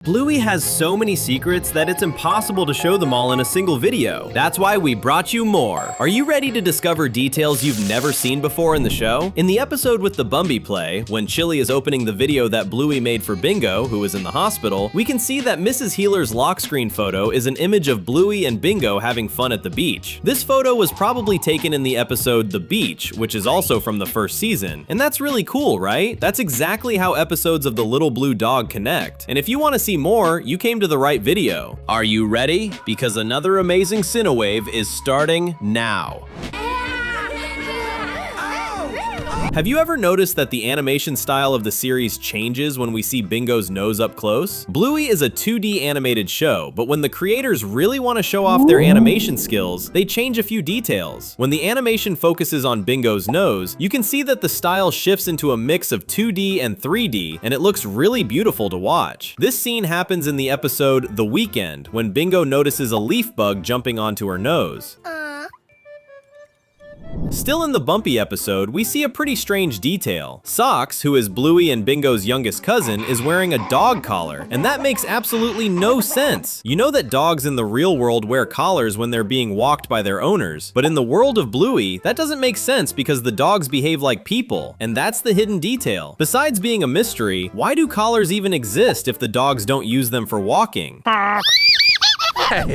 Bluey has so many secrets that it's impossible to show them all in a single video. That's why we brought you more. Are you ready to discover details you've never seen before in the show? In the episode with the Bumby play, when Chili is opening the video that Bluey made for Bingo, who is in the hospital, we can see that Mrs. Healer's lock screen photo is an image of Bluey and Bingo having fun at the beach. This photo was probably taken in the episode The Beach, which is also from the first season. And that's really cool, right? That's exactly how episodes of The Little Blue Dog connect. And if you want to see more, you came to the right video. Are you ready? Because another amazing Cinewave is starting now. Have you ever noticed that the animation style of the series changes when we see Bingo's nose up close? Bluey is a 2D animated show, but when the creators really want to show off their animation skills, they change a few details. When the animation focuses on Bingo's nose, you can see that the style shifts into a mix of 2D and 3D, and it looks really beautiful to watch. This scene happens in the episode The Weekend, when Bingo notices a leaf bug jumping onto her nose. Still in the Bumpy episode, we see a pretty strange detail. Socks, who is Bluey and Bingo's youngest cousin, is wearing a dog collar, and that makes absolutely no sense. You know that dogs in the real world wear collars when they're being walked by their owners, but in the world of Bluey, that doesn't make sense because the dogs behave like people, and that's the hidden detail. Besides being a mystery, why do collars even exist if the dogs don't use them for walking?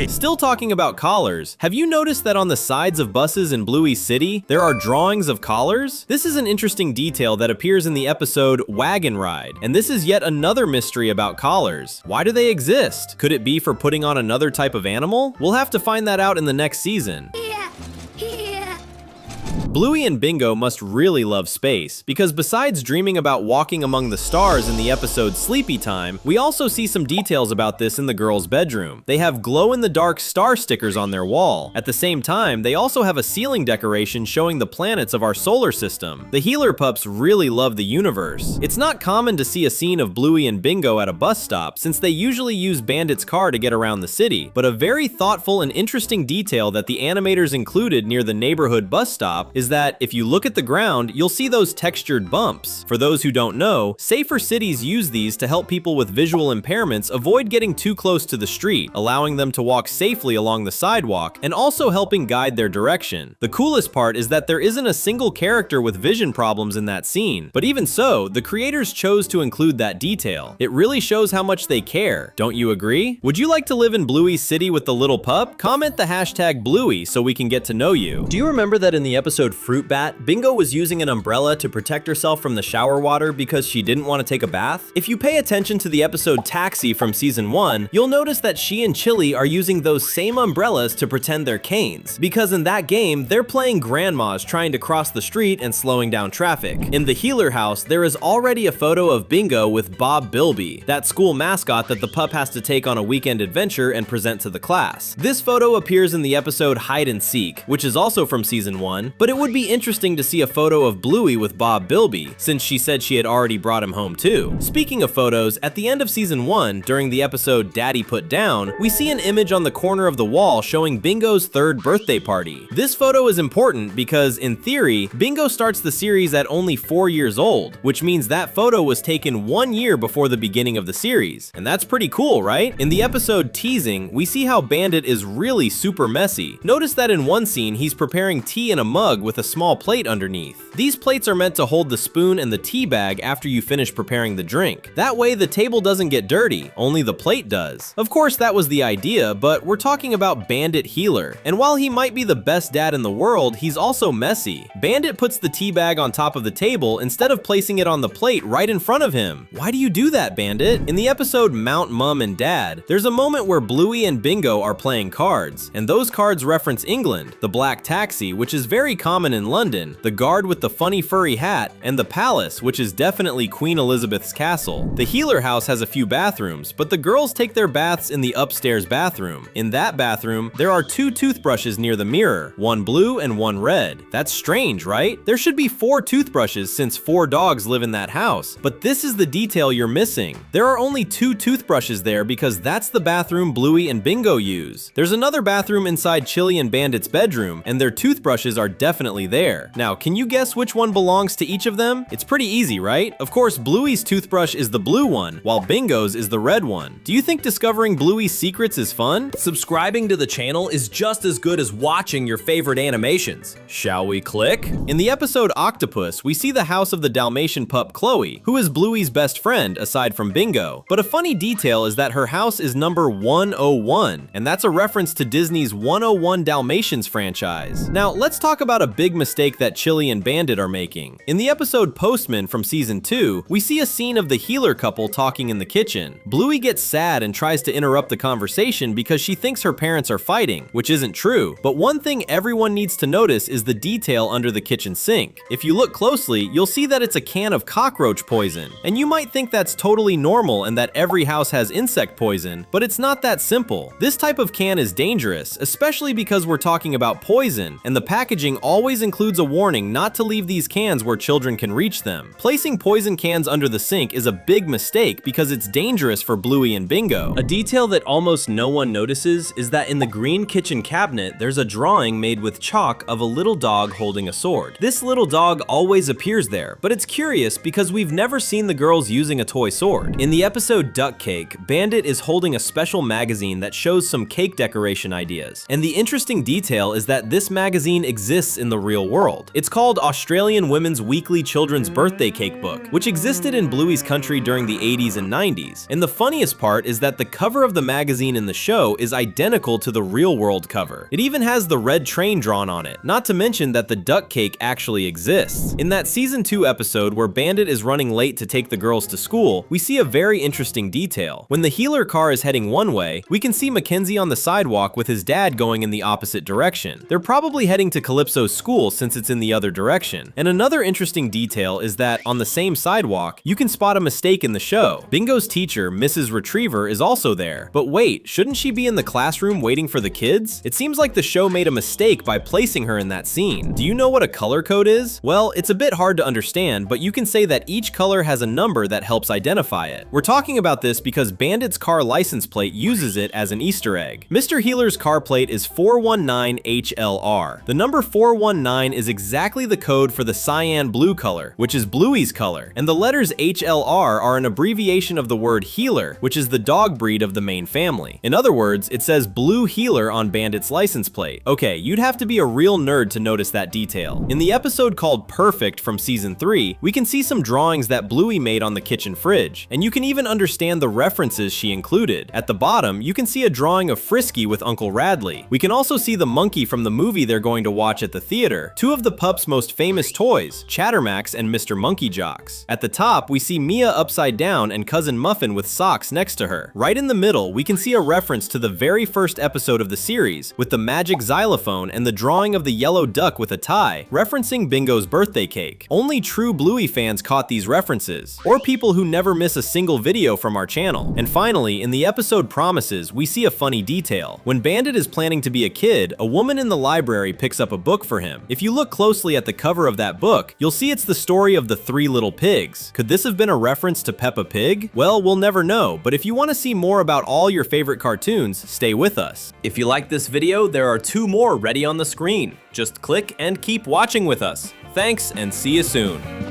Still talking about collars, have you noticed that on the sides of buses in Bluey City, there are drawings of collars? This is an interesting detail that appears in the episode Wagon Ride, and this is yet another mystery about collars. Why do they exist? Could it be for putting on another type of animal? We'll have to find that out in the next season. Bluey and Bingo must really love space, because besides dreaming about walking among the stars in the episode Sleepy Time, we also see some details about this in the girls' bedroom. They have glow-in-the-dark star stickers on their wall. At the same time, they also have a ceiling decoration showing the planets of our solar system. The Healer pups really love the universe. It's not common to see a scene of Bluey and Bingo at a bus stop, since they usually use Bandit's car to get around the city, but a very thoughtful and interesting detail that the animators included near the neighborhood bus stop is that if you look at the ground, you'll see those textured bumps. For those who don't know, safer cities use these to help people with visual impairments avoid getting too close to the street, allowing them to walk safely along the sidewalk, and also helping guide their direction. The coolest part is that there isn't a single character with vision problems in that scene, but even so, the creators chose to include that detail. It really shows how much they care. Don't you agree? Would you like to live in Bluey's city with the little pup? Comment the hashtag Bluey so we can get to know you. Do you remember that in the episode Fruit Bat, Bingo was using an umbrella to protect herself from the shower water because she didn't want to take a bath? If you pay attention to the episode Taxi from season 1, you'll notice that she and Chili are using those same umbrellas to pretend they're canes, because in that game, they're playing grandmas trying to cross the street and slowing down traffic. In the Healer house, there is already a photo of Bingo with Bob Bilby, that school mascot that the pup has to take on a weekend adventure and present to the class. This photo appears in the episode Hide and Seek, which is also from season 1, but it would be interesting to see a photo of Bluey with Bob Bilby, since she said she had already brought him home too. Speaking of photos, at the end of season 1, during the episode Daddy Put Down, we see an image on the corner of the wall showing Bingo's 3rd birthday party. This photo is important because, in theory, Bingo starts the series at only 4 years old, which means that photo was taken 1 year before the beginning of the series. And that's pretty cool, right? In the episode Teasing, we see how Bandit is really super messy. Notice that in one scene, he's preparing tea in a mug with a small plate underneath. These plates are meant to hold the spoon and the tea bag after you finish preparing the drink. That way the table doesn't get dirty, only the plate does. Of course that was the idea, but we're talking about Bandit Healer. And while he might be the best dad in the world, he's also messy. Bandit puts the tea bag on top of the table instead of placing it on the plate right in front of him. Why do you do that, Bandit? In the episode Mount Mum and Dad, there's a moment where Bluey and Bingo are playing cards, and those cards reference England, the black taxi, which is very common in London, the guard with the funny furry hat, and the palace, which is definitely Queen Elizabeth's castle. The Healer house has a few bathrooms, but the girls take their baths in the upstairs bathroom. In that bathroom, there are 2 toothbrushes near the mirror, one blue and one red. That's strange, right? There should be 4 toothbrushes since 4 dogs live in that house, but this is the detail you're missing. There are only 2 toothbrushes there because that's the bathroom Bluey and Bingo use. There's another bathroom inside Chili and Bandit's bedroom, and their toothbrushes are definitely definitely there. Now, can you guess which one belongs to each of them? It's pretty easy, right? Of course, Bluey's toothbrush is the blue one, while Bingo's is the red one. Do you think discovering Bluey's secrets is fun? Subscribing to the channel is just as good as watching your favorite animations. Shall we click? In the episode Octopus, we see the house of the Dalmatian pup Chloe, who is Bluey's best friend aside from Bingo. But a funny detail is that her house is number 101, and that's a reference to Disney's 101 Dalmatians franchise. Now, let's talk about a big mistake that Chili and Bandit are making. In the episode Postman from season 2, we see a scene of the healer couple talking in the kitchen. Bluey gets sad and tries to interrupt the conversation because she thinks her parents are fighting, which isn't true. But one thing everyone needs to notice is the detail under the kitchen sink. If you look closely, you'll see that it's a can of cockroach poison. And you might think that's totally normal and that every house has insect poison, but it's not that simple. This type of can is dangerous, especially because we're talking about poison, and the packaging always includes a warning not to leave these cans where children can reach them. Placing poison cans under the sink is a big mistake because it's dangerous for Bluey and Bingo. A detail that almost no one notices is that in the green kitchen cabinet, there's a drawing made with chalk of a little dog holding a sword. This little dog always appears there, but it's curious because we've never seen the girls using a toy sword. In the episode Duck Cake, Bandit is holding a special magazine that shows some cake decoration ideas. And the interesting detail is that this magazine exists in the real world. It's called Australian Women's Weekly Children's Birthday Cake Book, which existed in Bluey's country during the 80s and 90s. And the funniest part is that the cover of the magazine in the show is identical to the real world cover. It even has the red train drawn on it, not to mention that the duck cake actually exists. In that season 2 episode where Bandit is running late to take the girls to school, we see a very interesting detail. When the healer car is heading one way, we can see Mackenzie on the sidewalk with his dad going in the opposite direction. They're probably heading to Calypso's school since it's in the other direction. And another interesting detail is that on the same sidewalk, you can spot a mistake in the show. Bingo's teacher, Mrs. Retriever, is also there. But wait, shouldn't she be in the classroom waiting for the kids? It seems like the show made a mistake by placing her in that scene. Do you know what a color code is? Well, it's a bit hard to understand, but you can say that each color has a number that helps identify it. We're talking about this because Bandit's car license plate uses it as an Easter egg. Mr. Healer's car plate is 419HLR. The number 419 is exactly the code for the cyan blue color, which is Bluey's color, and the letters HLR are an abbreviation of the word healer, which is the dog breed of the main family. In other words, it says Blue Healer on Bandit's license plate. Okay, you'd have to be a real nerd to notice that detail. In the episode called Perfect from season 3, we can see some drawings that Bluey made on the kitchen fridge, and you can even understand the references she included. At the bottom, you can see a drawing of Frisky with Uncle Radley. We can also see the monkey from the movie they're going to watch at the theater, two of the pup's most famous toys, Chattermax and Mr. Monkey Jocks. At the top, we see Mia upside down and Cousin Muffin with socks next to her. Right in the middle, we can see a reference to the very first episode of the series, with the magic xylophone and the drawing of the yellow duck with a tie, referencing Bingo's birthday cake. Only true Bluey fans caught these references, or people who never miss a single video from our channel. And finally, in the episode Promises, we see a funny detail. When Bandit is planning to be a kid, a woman in the library picks up a book for him. If you look closely at the cover of that book, you'll see it's the story of the 3 little pigs. Could this have been a reference to Peppa Pig? Well, we'll never know, but if you want to see more about all your favorite cartoons, stay with us. If you like this video, there are 2 more ready on the screen. Just click and keep watching with us. Thanks, and see you soon.